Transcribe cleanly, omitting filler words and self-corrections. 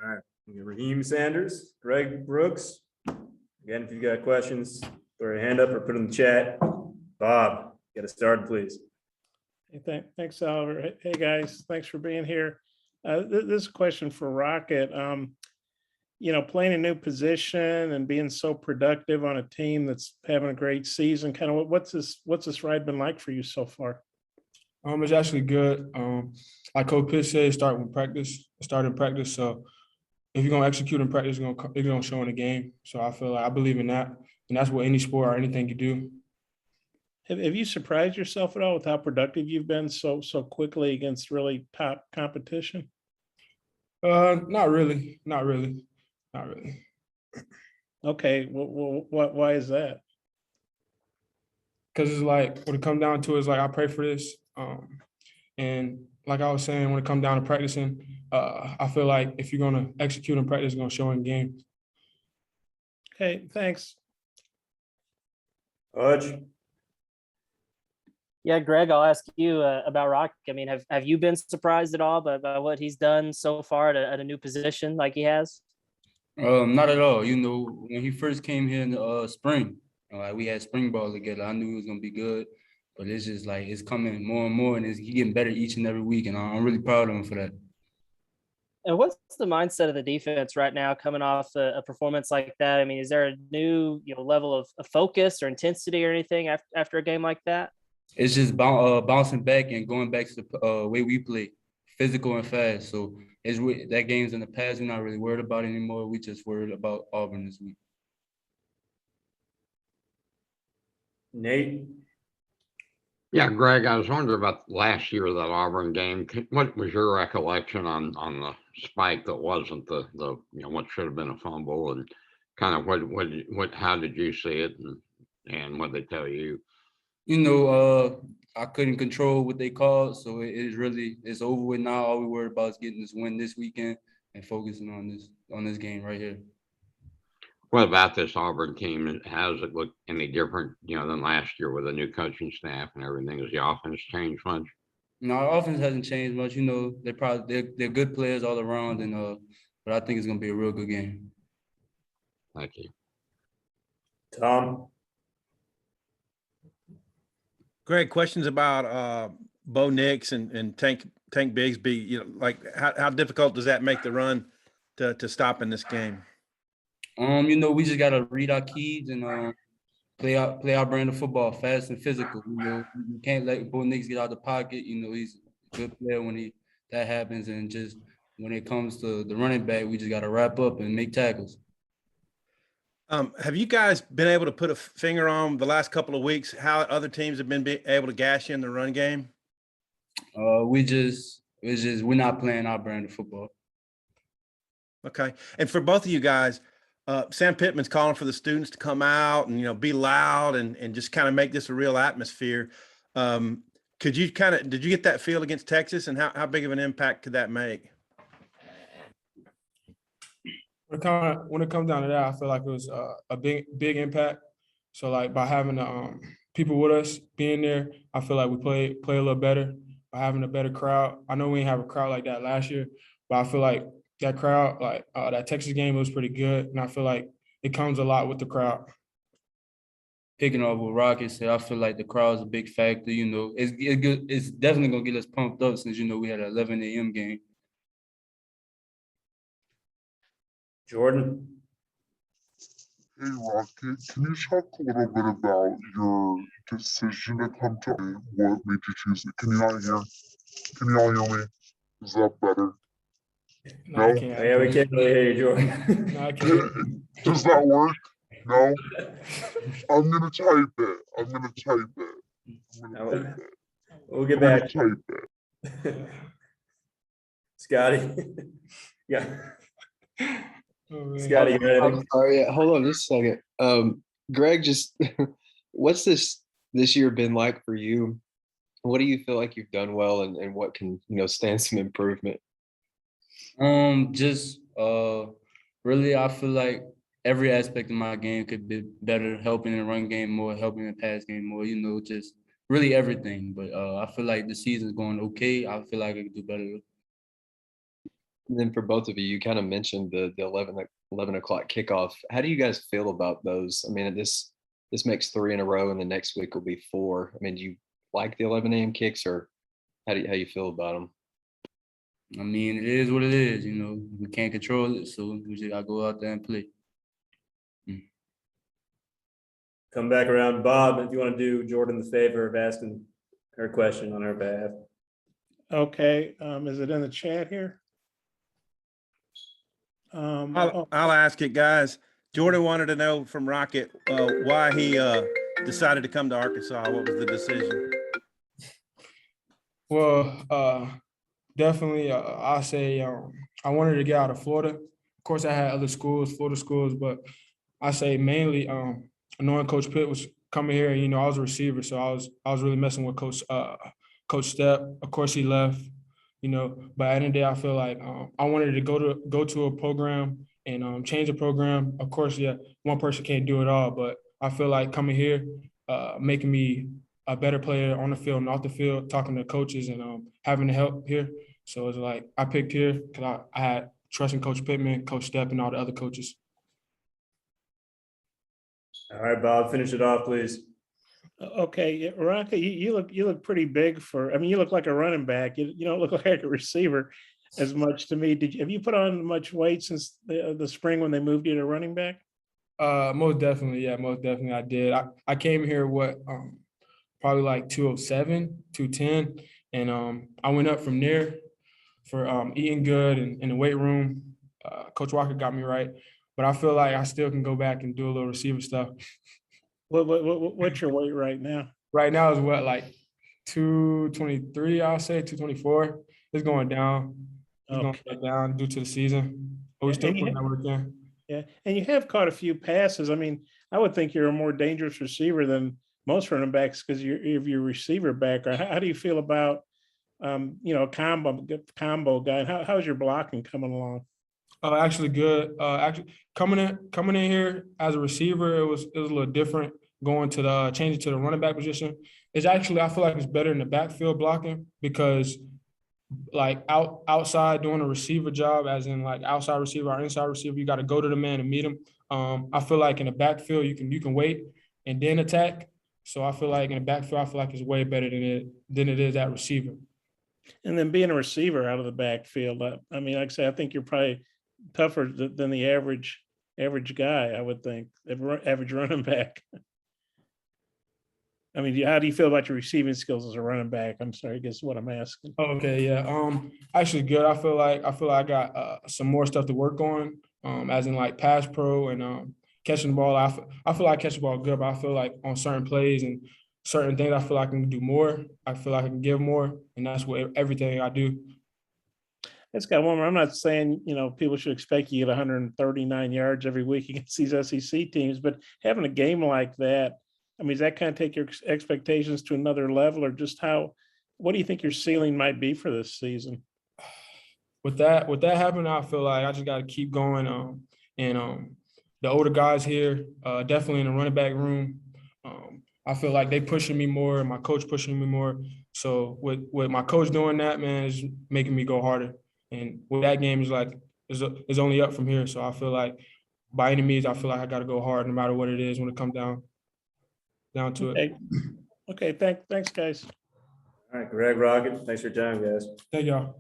All right. We got Raheem Sanders, Greg Brooks. Again, if you've got questions, throw your hand up or put it in the chat. Bob, get us started, please. Hey, thanks, Oliver. Hey, guys, thanks for being here. This is a question for Rocket. Playing a new position and being so productive on a team that's having a great season, kind of what's this ride been like for you so far? It's actually good. Like Coach Pitts said, start in practice. So if you're gonna execute in practice, it's gonna show in the game. So I feel like I believe in that, and that's what any sport or anything you do. Have you surprised yourself at all with how productive you've been so quickly against really top competition? Not really. Okay, why is that? Because it's like when it comes down to it, it's like I pray for this. And like I was saying, when it comes down to practicing, I feel like if you're gonna execute in practice, it's gonna show in game. Okay, thanks. Hodge. Yeah, Greg, I'll ask you about Rock. I mean, have you been surprised at all by what he's done so far at a new position like he has? Not at all. When he first came here in the spring, like we had spring ball together, I knew he was gonna be good. But it's just like it's coming more and more, and he's getting better each and every week, and I'm really proud of him for that. And what's the mindset of the defense right now coming off a performance like that? I mean, is there a new level of focus or intensity or anything after a game like that? It's just bouncing back and going back to the way we play, physical and fast. So that game's in the past. We're not really worried about it anymore. We just worried about Auburn this week. Nate. Yeah, Greg, I was wondering about last year, that Auburn game. What was your recollection on the spike that wasn't the what should have been a fumble, and kind of how did you see it, and what they tell you? I couldn't control what they called, so it's over with now. All we worried about is getting this win this weekend and focusing on this game right here. What about this Auburn team? How does it look any different, than last year with a new coaching staff and everything? Has the offense changed much? No, our offense hasn't changed much. They're good players all around, and but I think it's gonna be a real good game. Thank you. Tom. Greg, questions about Bo Nix and Tank Bigsby. Like how difficult does that make the run to stop in this game? We just gotta read our keys and play our brand of football, fast and physical. We can't let Bo Nix get out of the pocket. He's a good player when that happens, and just when it comes to the running back, we just gotta wrap up and make tackles. Have you guys been able to put a finger on the last couple of weeks how other teams have been able to gash you in the run game? We're not playing our brand of football. Okay, and for both of you guys, Sam Pittman's calling for the students to come out and be loud and just kind of make this a real atmosphere. Did you get that feel against Texas, and how big of an impact could that make? When it comes down to that, I feel like it was a big impact. So like by having the people with us being there, I feel like we play a little better by having a better crowd. I know we didn't have a crowd like that last year, but I feel like that crowd, like that Texas game, was pretty good, and I feel like it comes a lot with the crowd. Picking off what Rocket said, I feel like the crowd's a big factor. It's definitely gonna get us pumped up since we had an 11 a.m. game. Jordan. Hey Rocket, can you talk a little bit about your decision to come to what made you choose it? Can you all hear me? Is that better? No, I can't. Yeah, we can't really hear you, Jordan. No, I can't. Does that work? No? I'm gonna type it. We'll get I'm gonna back. type it. Scotty. Yeah. Oh, man. Scotty, you got anything? I'm sorry, yeah, hold on just a second. Greg, just what's this year been like for you? What do you feel like you've done well, and what can stand some improvement? Really, I feel like every aspect of my game could be better, helping in the run game more, helping in the pass game more, just really everything. But I feel like the season's going okay. I feel like I could do better. And then for both of you, you kind of mentioned the 11 o'clock kickoff. How do you guys feel about those? I mean, this makes 3 in a row, and the next week will be 4. I mean, do you like the 11 a.m. kicks, or how you feel about them? I mean, it is what it is. You know, we can't control it, so we just gotta go out there and play. Come back around. Bob, if you want to do Jordan the favor of asking her question on her behalf. Okay, is it in the chat here? I'll ask it, guys. Jordan wanted to know from Rocket why he decided to come to Arkansas. What was the decision? Well, definitely, I say I wanted to get out of Florida. Of course, I had other schools, Florida schools, but I say mainly knowing Coach Pitt was coming here. You know, I was a receiver, so I was really messing with Coach Stepp. Of course, he left. You know, but at the end of the day, I feel like I wanted to go to a program and change the program. Of course, yeah, one person can't do it all, but I feel like coming here, making me a better player on the field and off the field, talking to coaches and having the help here. So it's like I picked here because I had trust in Coach Pittman, Coach Stepp, and all the other coaches. All right, Bob, finish it off, please. Okay, yeah, Rocket, you look pretty big for. I mean, you look like a running back. You don't look like a receiver as much to me. Have you put on much weight since the spring when they moved you to running back? Most definitely, yeah, most definitely I did. I came here probably like 207, 210, and I went up from there for eating good and in the weight room. Coach Walker got me right, but I feel like I still can go back and do a little receiver stuff. What's your weight right now? Right now is what, like 223, I'll say 224. It's going down. It's going back down due to the season, but we still putting that work in. Yeah, and you have caught a few passes. I mean, I would think you're a more dangerous receiver than most running backs because you're receiver background. How do you feel about a combo guy? How's your blocking coming along? Actually good. Actually coming in here as a receiver, it was a little different going to the changing to the running back position. It's actually, I feel like it's better in the backfield blocking because like outside doing a receiver job, as in like outside receiver or inside receiver, you got to go to the man and meet him. I feel like in the backfield you can wait and then attack. So I feel like in the backfield, I feel like it's way better than it is at receiver. And then being a receiver out of the backfield, I mean, like I say, I think you're probably tougher than the average guy. I would think average running back. I mean, how do you feel about your receiving skills as a running back? I'm sorry, I guess what I'm asking. Okay, yeah. Actually good. I feel like I got some more stuff to work on. As in like pass pro and catching the ball. I feel like I catch the ball good, but I feel like on certain plays and certain things, I feel like I can do more. I feel like I can give more, and that's what everything I do. It's got one more. I'm not saying, people should expect you to get 139 yards every week against these SEC teams, but having a game like that, I mean, does that kind of take your expectations to another level, or just what do you think your ceiling might be for this season? With that happening, I feel like I just got to keep going. The older guys here, definitely in the running back room, I feel like they pushing me more, and my coach pushing me more. So with my coach doing that, man, is making me go harder. And with that game, is only up from here. So I feel like by any means, I feel like I got to go hard no matter what it is when it comes down to it. Okay, thanks, guys. All right, Greg, Rocket, thanks for your time, guys. Thank y'all.